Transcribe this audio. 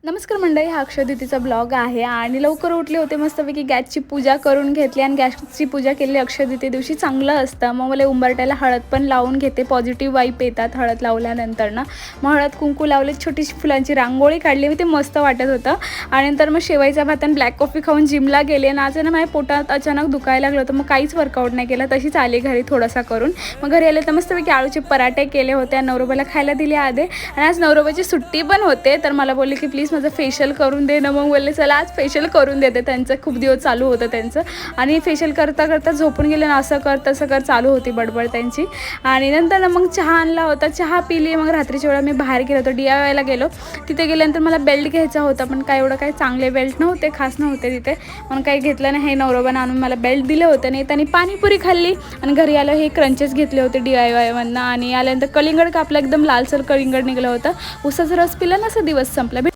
नमस्कार मंडळी, हा अक्षयदितीचा ब्लॉग आहे आणि लवकर उठले होते, मस्तपैकी गॅसची पूजा करून घेतली आणि गॅसची पूजा केली अक्षयदिती दिवशी चांगलं असतं. मग मला उंबरट्याला हळद पण लावून घेते, पॉझिटिव्ह वाईब येतात हळद लावल्यानंतर ना. मग हळद कुंकू लावले, छोटीशी फुलांची रांगोळी काढली, ते मस्त वाटत होतं. आणि नंतर मग शेवाईचा भात आणि ब्लॅक कॉफी खाऊन जिमला गेले आणि आज ना माझ्या पोटात अचानक दुखायला लागलं होतं. मग काहीच वर्कआउट नाही केला, तशीच आले घरी थोडासा करून. मग घरी आले तर मस्तपैकी आळूचे पराठे केले होते, नवरोबाला खायला दिले आधे. आणि आज नवरोबाची सुट्टी पण होते, तर मला बोलले की प्लीज माझं फेशियल करून दे ना. मग बोलले चला आज फेशियल करून देते. त्यांचं खूप दिवस चालू होतं त्यांचं, आणि फेशियल करता करता झोपून गेले ना, असं कर तसं कर चालू होती बडबड त्यांची. आणि नंतर ना मग चहा आणला होता, चहा पिली. मग रात्रीच्या वेळा मी बाहेर गेलो होतो, DIYला गेलो. तिथे गेल्यानंतर मला बेल्ट घ्यायचा होता, पण काय एवढं काही चांगले बेल्ट नव्हते, खास नव्हते तिथे. मग काही घेतलं नाही. हे नवरोबानं आणून मला बेल्ट दिले होते. नाही त्यांनी पाणीपुरी खाल्ली आणि घरी आलं हे क्रंचेस घेतले होते DIYमधनं. आणि आल्यानंतर कलिंगड कापलं, एकदम लालसर कलिंगड निघलं होतं. उसाचा रस पिला ना, असा दिवस संपला.